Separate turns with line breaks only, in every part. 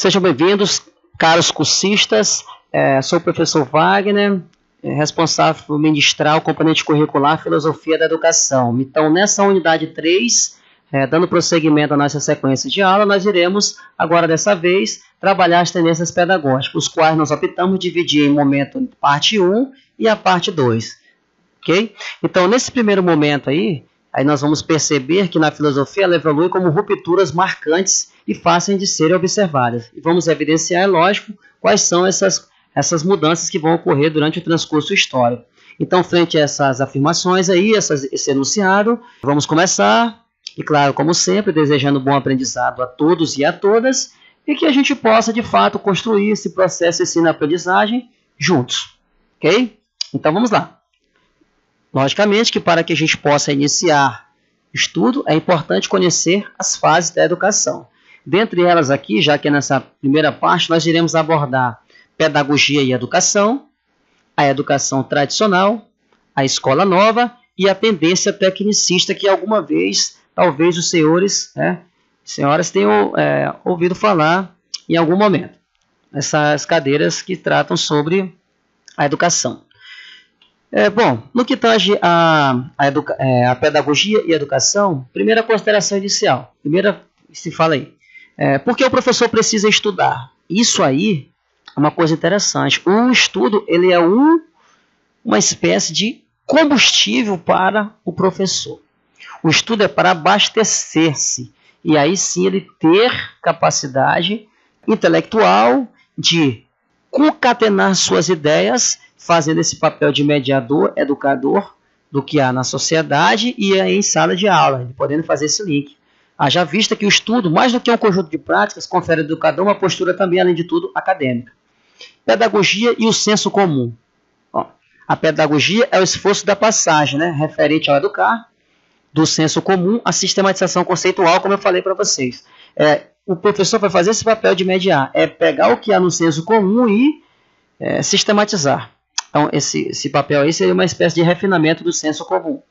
Sejam bem-vindos, caros cursistas. Sou o professor Wagner, responsável por ministrar o componente curricular Filosofia da Educação. Então, nessa unidade 3, dando prosseguimento à nossa sequência de aula, nós iremos, agora dessa vez, trabalhar as tendências pedagógicas, os quais nós optamos dividir em momento parte 1 e a parte 2. Ok? Então, nesse primeiro momento aí nós vamos perceber que na filosofia ela evolui como rupturas marcantes e fáceis de serem observadas. E vamos evidenciar, é lógico, quais são essas mudanças que vão ocorrer durante o transcurso histórico. Então, frente a essas afirmações aí, esse enunciado, vamos começar, e claro, como sempre, desejando bom aprendizado a todos e a todas, e que a gente possa, de fato, construir esse processo de ensino-aprendizagem juntos. Ok? Então, vamos lá. Logicamente que para que a gente possa iniciar o estudo, é importante conhecer as fases da educação. Dentre elas aqui, já que nessa primeira parte nós iremos abordar pedagogia e educação, a educação tradicional, a escola nova e a tendência tecnicista que alguma vez, talvez os senhores, senhoras tenham ouvido falar em algum momento. Essas cadeiras que tratam sobre a educação. Bom, no que tange a pedagogia e a educação, primeira consideração inicial, primeira se fala aí, por que o professor precisa estudar? Isso aí é uma coisa interessante. O estudo ele é uma espécie de combustível para o professor. O estudo é para abastecer-se, e aí sim ele ter capacidade intelectual de concatenar suas ideias, fazendo esse papel de mediador, educador do que há na sociedade e em sala de aula, podendo fazer esse link. Haja vista que o estudo, mais do que um conjunto de práticas, confere ao educador uma postura também, além de tudo, acadêmica. Pedagogia e o senso comum. A pedagogia é o esforço da passagem, referente ao educar, do senso comum à sistematização conceitual, como eu falei para vocês. O professor vai fazer esse papel de mediar, pegar o que há no senso comum e sistematizar. Então, esse papel aí seria uma espécie de refinamento do senso comum.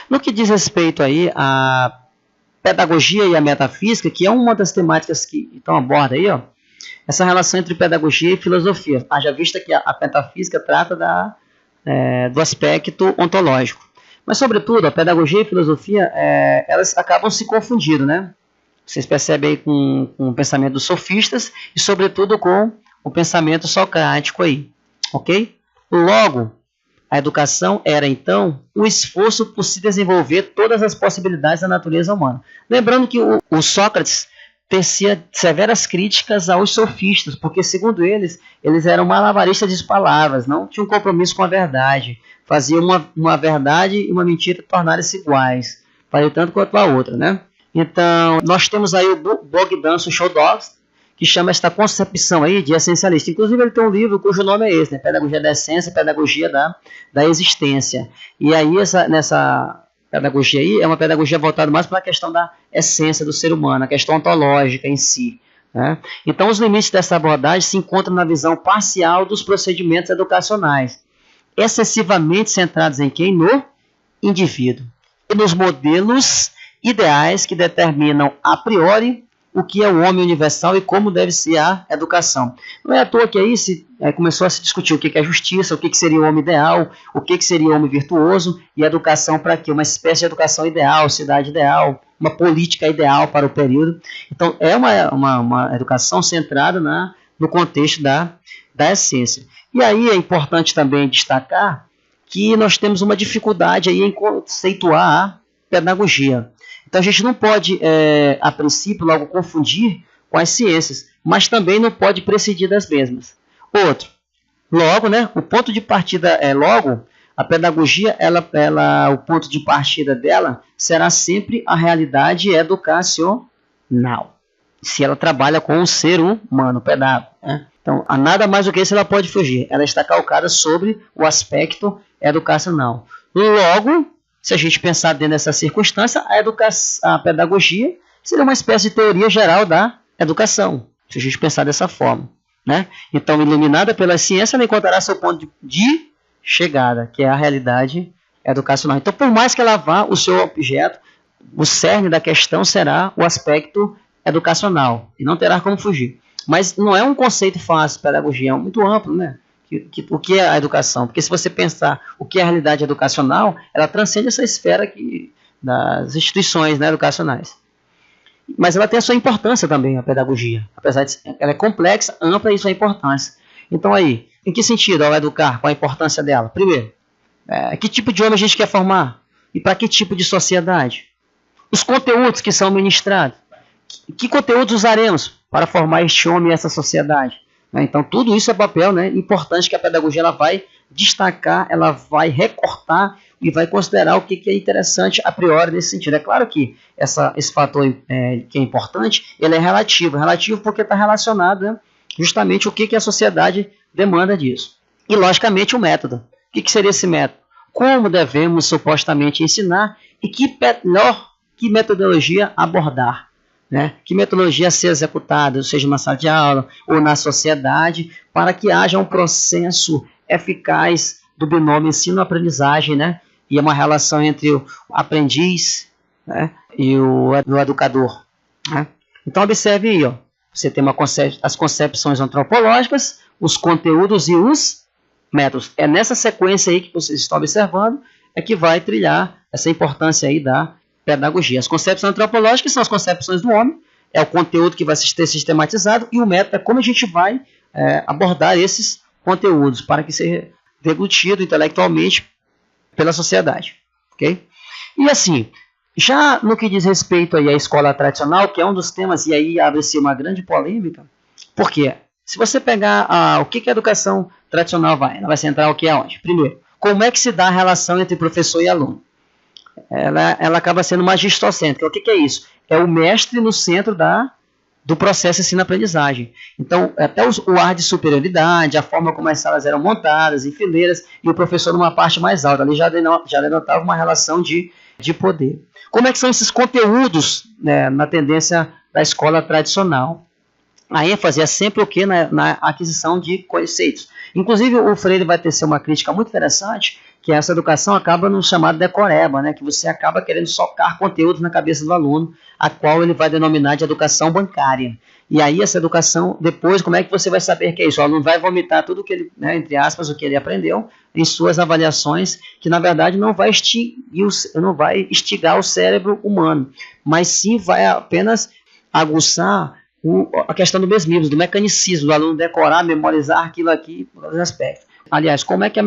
No que diz respeito aí à pedagogia e à metafísica, que é uma das temáticas que então aborda aí, essa relação entre pedagogia e filosofia. Haja vista que a metafísica trata do aspecto ontológico. Mas, sobretudo, a pedagogia e a filosofia, elas acabam se confundindo, Vocês percebem aí com o pensamento dos sofistas e, sobretudo, com o pensamento socrático aí. Ok? Logo, a educação era, então, o esforço por se desenvolver todas as possibilidades da natureza humana. Lembrando que o Sócrates tecia severas críticas aos sofistas, porque, segundo eles eram malabaristas de palavras, não tinham compromisso com a verdade, faziam uma verdade e uma mentira tornarem-se iguais, faziam tanto quanto a outra, Então, nós temos aí o Bogdan Suchodolski, que chama esta concepção aí de essencialista. Inclusive, ele tem um livro cujo nome é esse, Pedagogia da Essência, Pedagogia da Existência. E aí, nessa pedagogia aí, é uma pedagogia voltada mais para a questão da essência do ser humano, a questão ontológica em si. Então, os limites dessa abordagem se encontram na visão parcial dos procedimentos educacionais, excessivamente centrados em quem? No indivíduo. E nos modelos ideais que determinam a priori o que é o homem universal e como deve ser a educação. Não é à toa que aí começou a se discutir o que é justiça, o que seria o homem ideal, o que seria o homem virtuoso e a educação para quê? Uma espécie de educação ideal, cidade ideal, uma política ideal para o período. Então, é uma educação centrada no contexto da essência. E aí é importante também destacar que nós temos uma dificuldade aí em conceituar a pedagogia. Então, a gente não pode, a princípio, logo confundir com as ciências, mas também não pode prescindir das mesmas. Outro, logo, o ponto de partida logo, a pedagogia, o ponto de partida dela será sempre a realidade educacional, se ela trabalha com o ser humano, pedagogo. Então, a nada mais do que isso ela pode fugir. Ela está calcada sobre o aspecto educacional. Logo, se a gente pensar dentro dessa circunstância, a pedagogia seria uma espécie de teoria geral da educação, se a gente pensar dessa forma. Então, iluminada pela ciência, ela encontrará seu ponto de chegada, que é a realidade educacional. Então, por mais que ela vá, o seu objeto, o cerne da questão será o aspecto educacional, e não terá como fugir. Mas não é um conceito fácil, pedagogia, é muito amplo, né? O que é a educação? Porque se você pensar o que é a realidade educacional, ela transcende essa esfera aqui das instituições, né, educacionais. Mas ela tem a sua importância também, a pedagogia. Apesar de ela é complexa, ampla e sua importância. Então aí, em que sentido ao educar? Qual a importância dela? Primeiro, que tipo de homem a gente quer formar? E para que tipo de sociedade? Os conteúdos que são ministrados. Que conteúdos usaremos para formar este homem e essa sociedade? Então tudo isso é papel, né, importante que a pedagogia ela vai destacar, ela vai recortar e vai considerar o que é interessante a priori nesse sentido. É claro que esse fator que é importante, ele é relativo porque está relacionado, né, justamente o que a sociedade demanda disso. E logicamente o método. O que seria esse método? Como devemos supostamente ensinar e que metodologia abordar? Né? Que metodologia ser executada, seja na sala de aula ou na sociedade, para que haja um processo eficaz do binômio ensino-aprendizagem, né? E uma relação entre o aprendiz, né, e o educador. Né? Então observe aí, ó, você tem as concepções antropológicas, os conteúdos e os métodos. É nessa sequência aí que vocês estão observando é que vai trilhar essa importância aí da pedagogia. As concepções antropológicas são as concepções do homem, é o conteúdo que vai ser sistematizado, e o método é como a gente vai abordar esses conteúdos para que seja deglutido intelectualmente pela sociedade. Okay? E assim, já no que diz respeito aí à escola tradicional, que é um dos temas, e aí abre-se uma grande polêmica, por quê? Se você pegar o que a educação tradicional ela vai centrar o que aonde? Primeiro, como é que se dá a relação entre professor e aluno? Ela acaba sendo magistocêntrica. O que é isso? É o mestre no centro do processo ensino-aprendizagem. Então, até o ar de superioridade, a forma como as salas eram montadas, em fileiras, e o professor numa parte mais alta. Ali já denotava uma relação de poder. Como é que são esses conteúdos, né, na tendência da escola tradicional? A ênfase é sempre o quê? Na aquisição de conceitos. Inclusive, o Freire vai tecer uma crítica muito interessante, que essa educação acaba no chamado decoreba, né? Que você acaba querendo socar conteúdos na cabeça do aluno, a qual ele vai denominar de educação bancária. E aí essa educação, depois, como é que você vai saber que é isso? O aluno vai vomitar tudo que ele, né, entre aspas, o que ele aprendeu em suas avaliações, que na verdade não vai instigar o cérebro humano, mas sim vai apenas aguçar a questão do mesmismo, do mecanicismo, do aluno decorar, memorizar aquilo aqui, por todos os aspectos. Aliás, como é que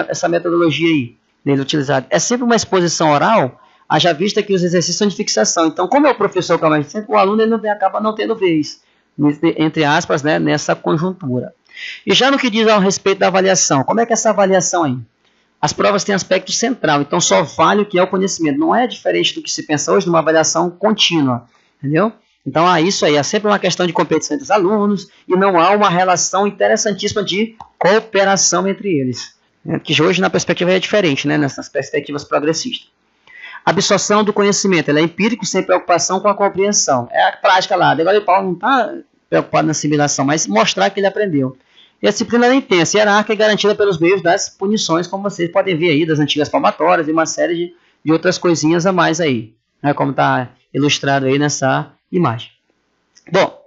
essa metodologia aí dele utilizada? É sempre uma exposição oral, haja vista que os exercícios são de fixação. Então, como é o professor que é o mais sempre, o aluno ele acaba não tendo vez, entre aspas, né, nessa conjuntura. E já no que diz ao respeito da avaliação, como é que é essa avaliação aí? As provas têm aspecto central, então só vale o que é o conhecimento. Não é diferente do que se pensa hoje numa avaliação contínua, entendeu? Então, isso aí é sempre uma questão de competição entre os alunos e não há uma relação interessantíssima de cooperação entre eles. Que hoje, na perspectiva, é diferente, né, nessas perspectivas progressistas. A absorção do conhecimento, ela é empírico, sem preocupação com a compreensão. É a prática lá. Agora, o Paulo não está preocupado na assimilação, mas mostrar que ele aprendeu. E a disciplina é intensa, hierárquica e garantida pelos meios das punições, como vocês podem ver aí, das antigas palmatórias e uma série de outras coisinhas a mais aí, né, como está ilustrado aí nessa imagem. Bom,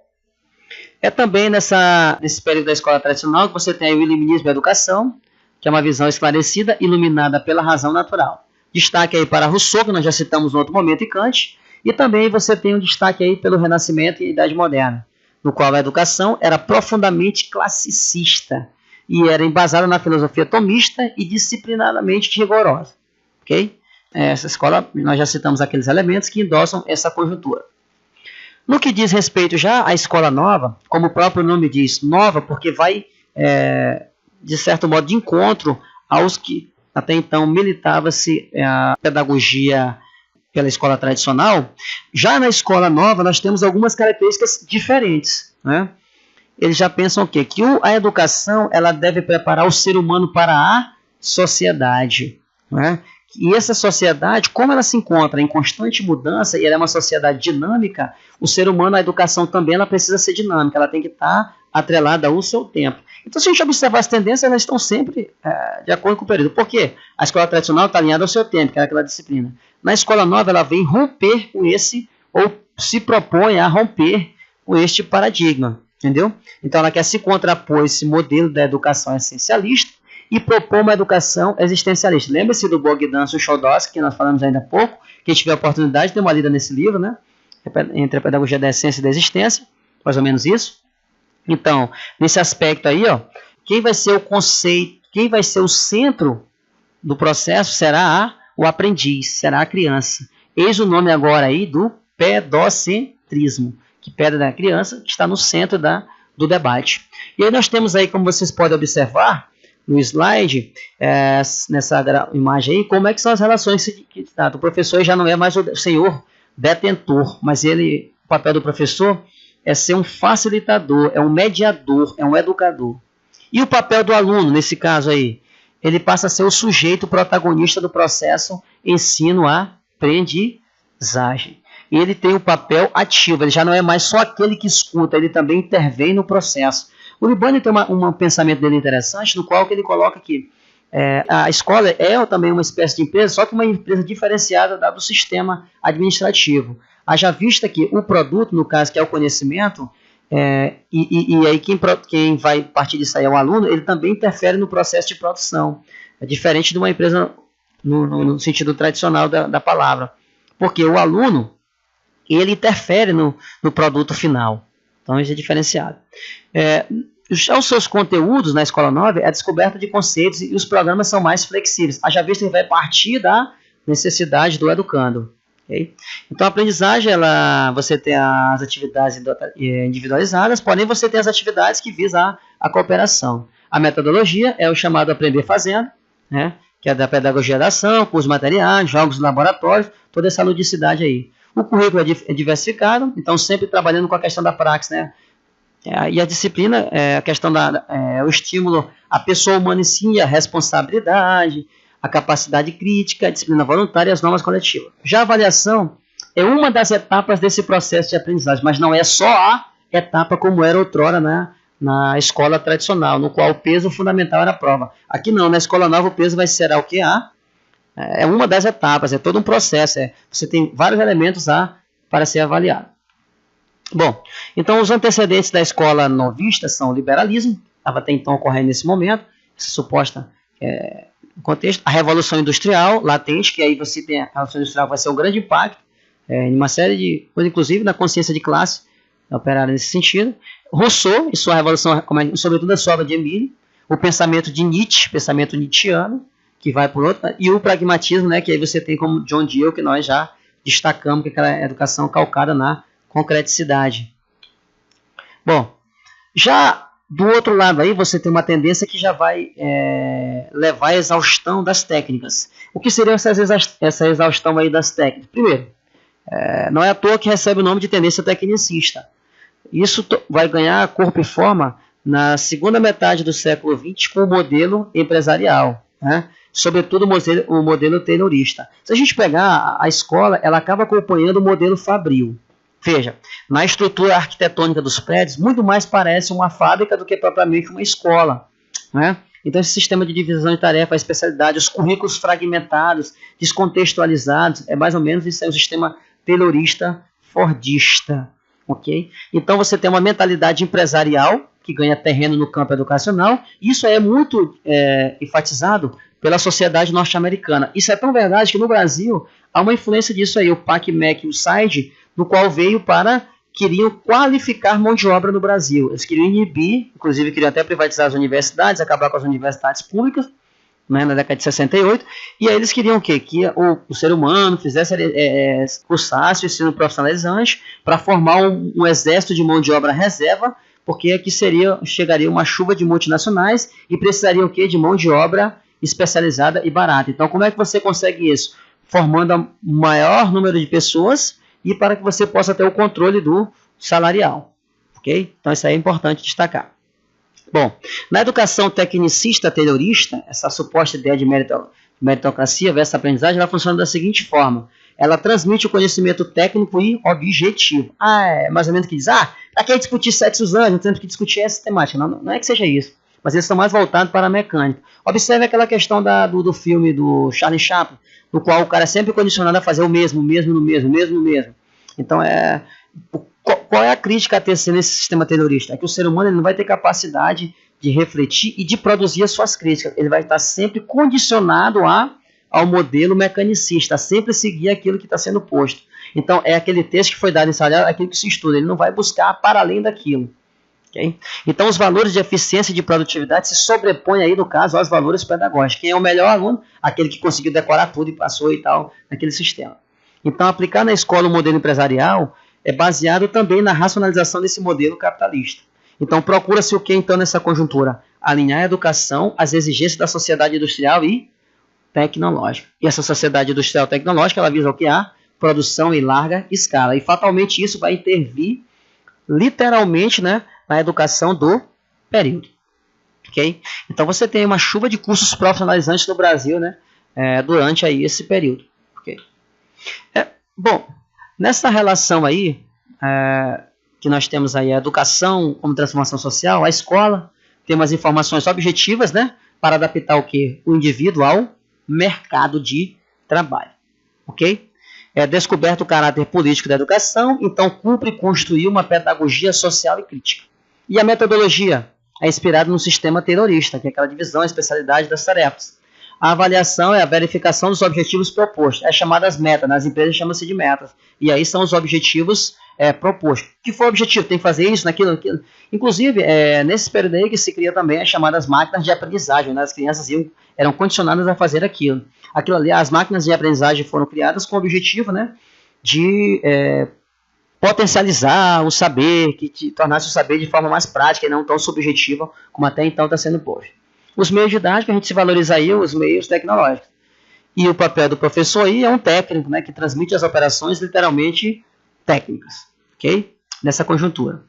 é também nesse período da escola tradicional que você tem o iluminismo e a educação, que é uma visão esclarecida, iluminada pela razão natural. Destaque aí para Rousseau, que nós já citamos em outro momento, e Kant, e também você tem um destaque aí pelo Renascimento e Idade Moderna, no qual a educação era profundamente classicista e era embasada na filosofia tomista e disciplinadamente rigorosa. Okay? Essa escola, nós já citamos aqueles elementos que endossam essa conjuntura. No que diz respeito já à escola nova, como o próprio nome diz, nova porque vai, de certo modo, de encontro aos que até então militava-se a pedagogia pela escola tradicional, já na escola nova nós temos algumas características diferentes. Né? Eles já pensam o quê? Que a educação ela deve preparar o ser humano para a sociedade. Né? E essa sociedade, como ela se encontra em constante mudança e ela é uma sociedade dinâmica, o ser humano, a educação também ela precisa ser dinâmica, ela tem que estar atrelada ao seu tempo. Então, se a gente observar as tendências, elas estão sempre de acordo com o período. Por quê? A escola tradicional está alinhada ao seu tempo, que é aquela disciplina. Na escola nova, ela vem romper com esse, ou se propõe a romper com este paradigma, entendeu? Então ela quer se contrapor esse modelo da educação essencialista e propor uma educação existencialista. Lembra-se do Bogdan Suchodolski, que nós falamos ainda há pouco, quem tiver a oportunidade de ter uma lida nesse livro, né? Entre a pedagogia da essência e da existência, mais ou menos isso. Então, nesse aspecto aí, ó, quem vai ser o conceito, quem vai ser o centro do processo será o aprendiz, será a criança. Eis o nome agora aí do pedocentrismo, que pede da criança, que está no centro do debate. E aí nós temos aí, como vocês podem observar, no slide, nessa imagem aí, como é que são as relações do professor. Já não é mais o senhor detentor, mas o papel do professor é ser um facilitador, é um mediador, é um educador. E o papel do aluno, nesse caso aí, ele passa a ser o sujeito protagonista do processo ensino-aprendizagem. E ele tem o papel ativo, ele já não é mais só aquele que escuta, ele também intervém no processo. O Libani tem um pensamento dele interessante, no qual que ele coloca que a escola é também uma espécie de empresa, só que uma empresa diferenciada do sistema administrativo. Haja vista que o produto, no caso, que é o conhecimento, e aí quem vai partir disso aí é o aluno, ele também interfere no processo de produção. É diferente de uma empresa no sentido tradicional da palavra. Porque o aluno, ele interfere no produto final. Então, isso é diferenciado. Os seus conteúdos na Escola 9 é a descoberta de conceitos e os programas são mais flexíveis. Haja vista que vai partir da necessidade do educando. Okay? Então, a aprendizagem, você tem as atividades individualizadas, porém você tem as atividades que visam a cooperação. A metodologia é o chamado aprender fazendo, né? Que é da pedagogia da ação, cursos materiais, jogos de laboratórios, toda essa ludicidade aí. O currículo é diversificado, então sempre trabalhando com a questão da praxe, né? E a disciplina, a questão o estímulo à pessoa humana em si, a responsabilidade, a capacidade crítica, a disciplina voluntária e as normas coletivas. Já a avaliação é uma das etapas desse processo de aprendizagem, mas não é só a etapa como era outrora na escola tradicional, no qual o peso fundamental era a prova. Aqui não, na Escola Nova o peso vai ser o que? É uma das etapas, é todo um processo, você tem vários elementos para ser avaliado. Bom, então os antecedentes da escola novista são o liberalismo, estava até então ocorrendo nesse momento, essa suposta contexto, a Revolução Industrial latente, que aí você tem a Revolução Industrial, vai ser um grande impacto em uma série de coisas, inclusive na consciência de classe, operar nesse sentido. Rousseau e sua Revolução, sobretudo a sua obra de Emile, o pensamento de Nietzsche, pensamento nietzschiano, que vai por outro, e o pragmatismo, né, que aí você tem como John Dewey, que nós já destacamos, que é aquela educação calcada na concreticidade. Bom, já do outro lado aí você tem uma tendência que já vai levar à exaustão das técnicas. O que seria essa exaustão aí das técnicas? Primeiro, não é à toa que recebe o nome de tendência tecnicista. Isso vai ganhar corpo e forma na segunda metade do século XX com o modelo empresarial, né? Sobretudo o modelo taylorista. Se a gente pegar a escola, ela acaba acompanhando o modelo fabril. Veja, na estrutura arquitetônica dos prédios, muito mais parece uma fábrica do que propriamente uma escola, né? Então esse sistema de divisão de tarefa, a especialidade, os currículos fragmentados, descontextualizados, é mais ou menos isso, é o sistema taylorista fordista. Okay? Então você tem uma mentalidade empresarial que ganha terreno no campo educacional. Isso é muito enfatizado pela sociedade norte-americana. Isso é tão verdade que no Brasil há uma influência disso aí, o PAC-MEC e o SAID, no qual queriam qualificar mão de obra no Brasil. Eles queriam inibir, inclusive queriam até privatizar as universidades, acabar com as universidades públicas, né, na década de 68, e aí eles queriam o quê? Que o ser humano cursasse o ensino profissionalizante para formar um exército de mão de obra reserva, porque aqui chegaria uma chuva de multinacionais e precisaria o quê? De mão de obra especializada e barata. Então, como é que você consegue isso? Formando o maior número de pessoas e para que você possa ter o controle do salarial. Ok? Então, isso aí é importante destacar. Bom, na educação tecnicista taylorista, essa suposta ideia de meritocracia versus aprendizagem, ela funciona da seguinte forma. Ela transmite o conhecimento técnico e objetivo. É mais ou menos que diz, para que discutir sexos anos, não temos que discutir essa temática. Não é que seja isso, mas eles estão mais voltados para a mecânica. Observe aquela questão do filme do Charlie Chaplin, no qual o cara é sempre condicionado a fazer o mesmo. Então, qual é a crítica a tecer nesse sistema terrorista? É que o ser humano ele não vai ter capacidade de refletir e de produzir as suas críticas. Ele vai estar sempre condicionado ao modelo mecanicista, sempre seguir aquilo que está sendo posto. Então, é aquele texto que foi dado em sala de aula, aquilo que se estuda. Ele não vai buscar para além daquilo. Okay? Então, os valores de eficiência e de produtividade se sobrepõem aí, no caso, aos valores pedagógicos. Quem é o melhor aluno? Aquele que conseguiu decorar tudo e passou e tal, naquele sistema. Então, aplicar na escola o modelo empresarial é baseado também na racionalização desse modelo capitalista. Então, procura-se o que, então, nessa conjuntura? Alinhar a educação às exigências da sociedade industrial e tecnológica. E essa sociedade industrial e tecnológica, ela visa o que? A produção em larga escala. E, fatalmente, isso vai intervir, literalmente, né, na educação do período. Okay? Então, você tem uma chuva de cursos profissionalizantes no Brasil, né, durante aí esse período. Okay? Bom, nessa relação aí, que nós temos aí a educação como transformação social, a escola tem umas informações objetivas, né, para adaptar o quê? O indivíduo ao mercado de trabalho. Ok? É descoberto o caráter político da educação, então cumpre construir uma pedagogia social e crítica. E a metodologia é inspirada no sistema terrorista, que é aquela divisão, a especialidade das tarefas. A avaliação é a verificação dos objetivos propostos. É chamadas metas, nas empresas chama-se de metas. E aí são os objetivos propostos. O que foi o objetivo? Tem que fazer isso, naquilo. Inclusive, nesse período aí que se cria também as chamadas máquinas de aprendizagem, né? As crianças eram condicionadas a fazer aquilo. Aquilo ali, as máquinas de aprendizagem foram criadas com o objetivo, né, de potencializar o saber, que tornasse o saber de forma mais prática e não tão subjetiva como até então está sendo posto. Os meios didáticos, a gente se valoriza aí os meios tecnológicos. E o papel do professor aí é um técnico, né, que transmite as operações literalmente técnicas, ok? Nessa conjuntura.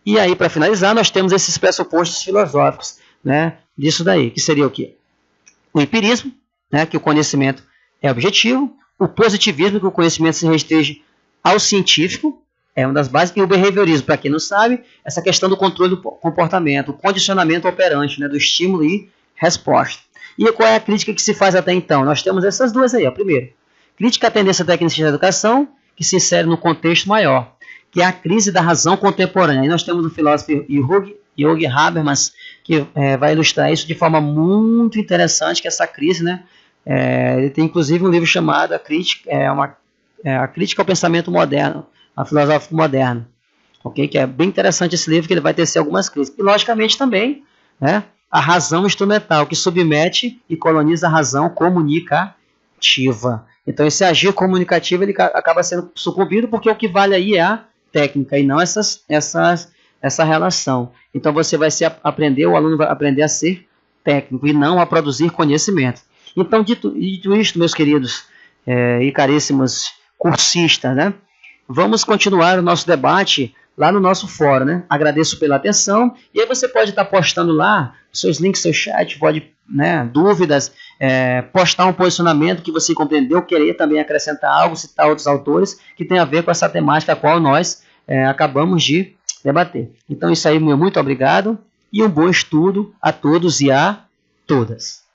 E aí, para finalizar, nós temos esses pressupostos filosóficos, né, disso daí, que seria o quê? O empirismo, né, que o conhecimento é objetivo, o positivismo, que o conhecimento se restringe ao científico, é uma das bases, e o behaviorismo, para quem não sabe, essa questão do controle do comportamento, o condicionamento operante, né, do estímulo e resposta. E qual é a crítica que se faz até então? Nós temos essas duas aí. Primeiro, crítica à tendência tecnicista da educação, que se insere no contexto maior, que é a crise da razão contemporânea. E nós temos o filósofo Jürgen Habermas, que vai ilustrar isso de forma muito interessante, que essa crise, né, ele tem inclusive um livro chamado A Crítica ao Pensamento Moderno, a Filosófico Moderno, okay? Que é bem interessante esse livro, que ele vai tecer algumas crises. E, logicamente, também, né, a razão instrumental, que submete e coloniza a razão comunicativa. Então, esse agir comunicativo ele acaba sendo sucumbido, porque o que vale aí é a técnica e não essa relação. Então, você vai aprender, o aluno vai aprender a ser técnico e não a produzir conhecimento. Então, dito isto, meus queridos e caríssimos cursistas, né, vamos continuar o nosso debate lá no nosso fórum, né? Agradeço pela atenção. E aí você pode estar postando lá seus links, seu chat, pode, né, dúvidas, postar um posicionamento que você compreendeu, querer também acrescentar algo, citar outros autores que tem a ver com essa temática a qual nós acabamos de debater. Então, isso aí, meu muito obrigado e um bom estudo a todos e a todas.